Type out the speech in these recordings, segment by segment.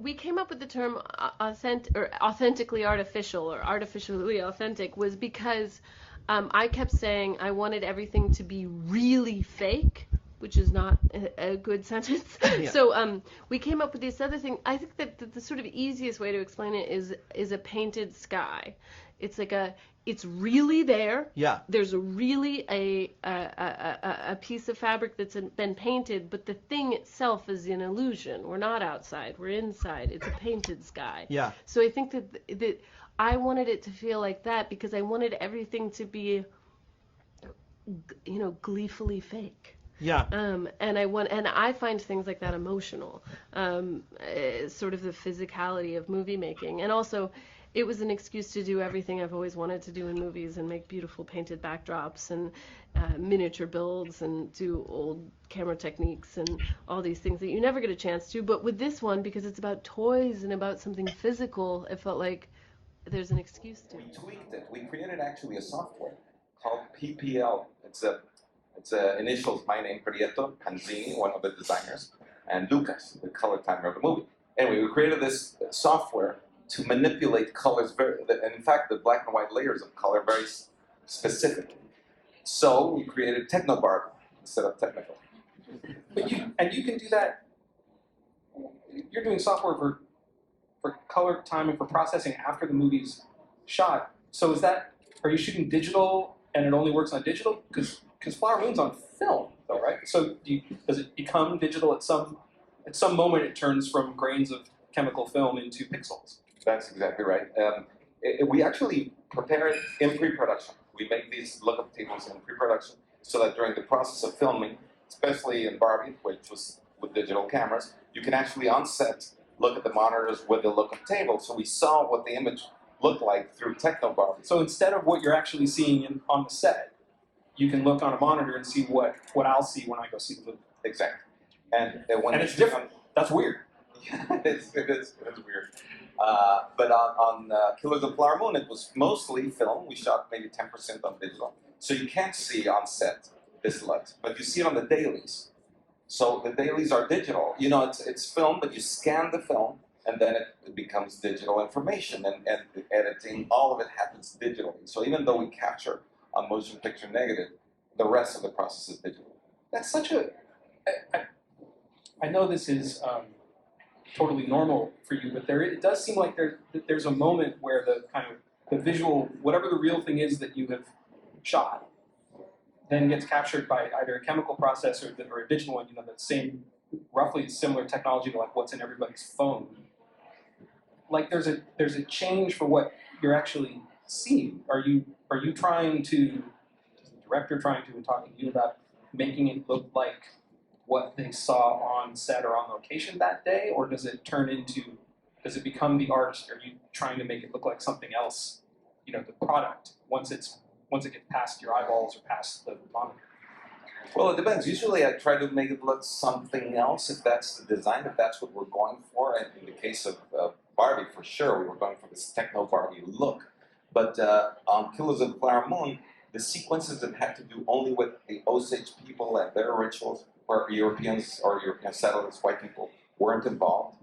we came up with the term authentically artificial or artificially authentic was because I kept saying I wanted everything to be really fake, which is not a good sentence. Yeah. So we came up with this other thing. I think that the sort of easiest way to explain it is a painted sky. It's like it's really there. Yeah. There's really a piece of fabric that's been painted, but the thing itself is an illusion. We're not outside. We're inside. It's a painted sky. Yeah. So I think that I wanted it to feel like that because I wanted everything to be, gleefully fake. Yeah. And I find things like that emotional, sort of the physicality of movie making, and also it was an excuse to do everything I've always wanted to do in movies and make beautiful painted backdrops and miniature builds and do old camera techniques and all these things that you never get a chance to. But with this one, because it's about toys and about something physical, it felt like there's an excuse to. We tweaked it. We created actually a software called PPL. It's initials, my name, Prieto, Panzini, one of the designers, and Lucas, the color timer of the movie. Anyway, we created this software to manipulate colors, and in fact, the black and white layers of color very specifically. So we created Techno Barbie instead of technical. But you can do that. You're doing software for color timing, for processing after the movie's shot. So are you shooting digital and it only works on digital? Because Flower Moon's on film, though, right? So does it become digital at some moment? It turns from grains of chemical film into pixels. That's exactly right. We actually prepare it in pre-production. We make these lookup tables in pre-production so that during the process of filming, especially in Barbie, which was with digital cameras, you can actually on set look at the monitors with the lookup table. So we saw what the image looked like through Techno Barbie. So instead of what you're actually seeing on the set, you can look on a monitor and see what I'll see when I go see the movie. Exactly. And it's different. That's weird. Yeah, it is weird. But on Killers of the Flower Moon, it was mostly film. We shot maybe 10% on digital. So you can't see on set this light, but you see it on the dailies. So the dailies are digital. It's film, but you scan the film, and then it becomes digital information, and the editing, all of it happens digitally. So even though we capture on motion picture negative, the rest of the process is digital. That's such a... I know this is totally normal for you, but it does seem like there's a moment where the visual, whatever the real thing is that you have shot, then gets captured by either a chemical process or a digital one, that same, roughly similar technology to like what's in everybody's phone. Like there's a change for what you're actually seeing. Are you trying to, is the director trying to, and talking to you about making it look like what they saw on set or on location that day, or does it become the art? Are you trying to make it look like something else, the product, once it gets past your eyeballs or past the monitor? Well, it depends. Usually I try to make it look something else if that's the design, if that's what we're going for. And in the case of Barbie, for sure, we were going for this techno Barbie look. But on Killers of the Flower Moon, the sequences that had to do only with the Osage people and their rituals, where Europeans or European settlers, white people, weren't involved.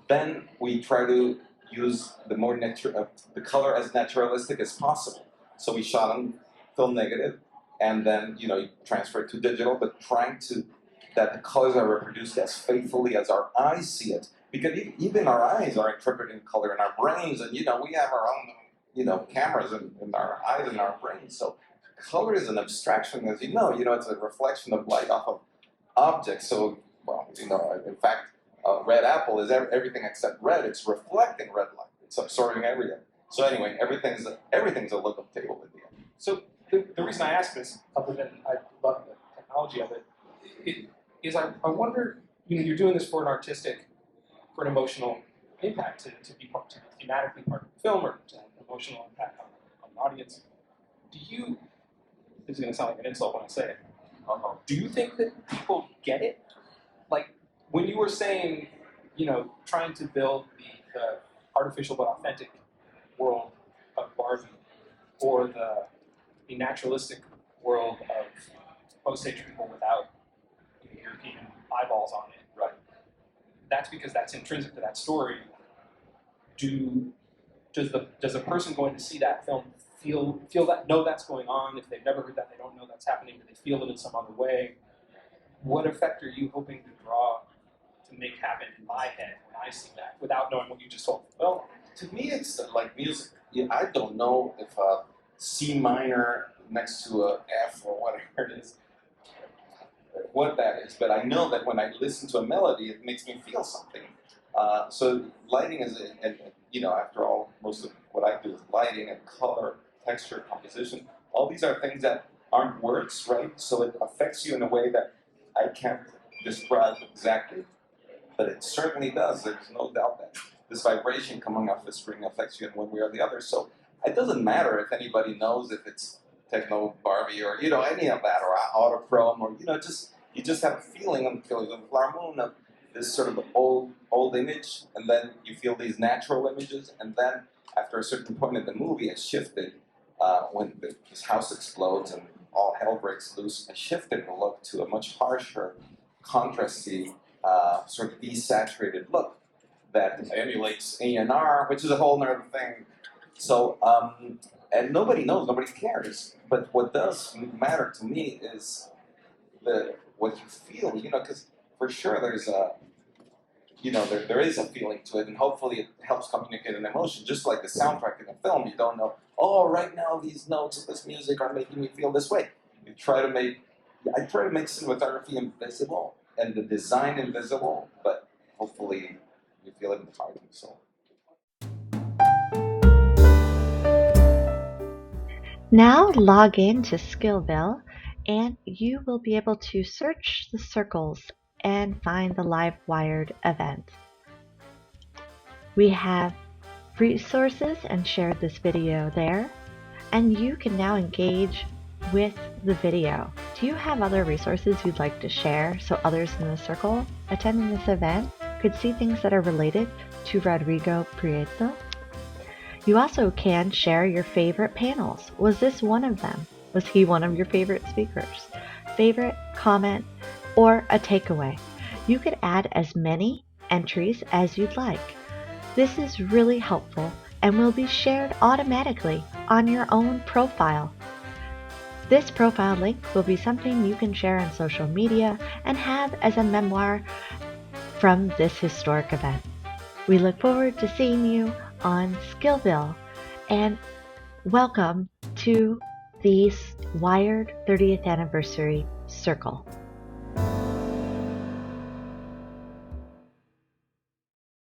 Then we try to use the color as naturalistic as possible. So we shot on film negative, and then you transfer it to digital, but trying to that the colors are reproduced as faithfully as our eyes see it. Because even our eyes are interpreting color in our brains, and we have our own cameras in our eyes and our brains. So color is an abstraction, as it's a reflection of light off of objects. So, in fact, a red apple is everything except red. It's reflecting red light. It's absorbing everything. So anyway, everything's a lookup table at the end. So the reason I ask this, other than I love the technology of it, is I wonder, you're doing this for an emotional impact, to be thematically part of the film, or to have an emotional impact on the audience. This is going to sound like an insult when I say it, do you think that people get it? Like, when you were saying, trying to build the artificial but authentic world of Barbie, or the naturalistic world of Osage people without European eyeballs on it, Right. that's because that's intrinsic to that story. Does a person going to see that film feel that, know that's going on? If they've never heard that, they don't know that's happening, do they feel it in some other way? What effect are you hoping to draw to make happen in my head when I see that, without knowing what you just told me? Well, to me, it's like music. I don't know if a C minor next to a F or whatever it is, what that is, but I know that when I listen to a melody, it makes me feel something. So lighting is, after all, most of what I do is lighting and color, texture, composition. All these are things that aren't words, right? So it affects you in a way that I can't describe exactly, but it certainly does. There's no doubt that this vibration coming off the string affects you in one way or the other. So it doesn't matter if anybody knows if it's techno Barbie or any of that or autochrome or you just have a feeling of Moon of this sort of old image, and then you feel these natural images, and then after a certain point in the movie, it shifted when this house explodes and all hell breaks loose. It shifted the look to a much harsher, contrasty, sort of desaturated look that emulates A&R, which is a whole other thing. So, and nobody knows, nobody cares. But what does matter to me is what you feel, because for sure there's there is a feeling to it, and hopefully it helps communicate an emotion. Just like the soundtrack in a film, you don't know, right now these notes of this music are making me feel this way. I try to make cinematography invisible and the design invisible, but hopefully you feel it in the heart and soul. Now log in to SkillVill and you will be able to search the circles and find the live wired event. We have resources and shared this video there, and you can now engage with the video. Do you have other resources you'd like to share so others in the circle attending this event could see things that are related to Rodrigo Prieto? You also can share your favorite panels. Was this one of them? Was he one of your favorite speakers? Favorite, comment, or a takeaway. You could add as many entries as you'd like. This is really helpful and will be shared automatically on your own profile. This profile link will be something you can share on social media and have as a memoir from this historic event. We look forward to seeing you on SkillVill, and welcome to the Wired 30th Anniversary Circle.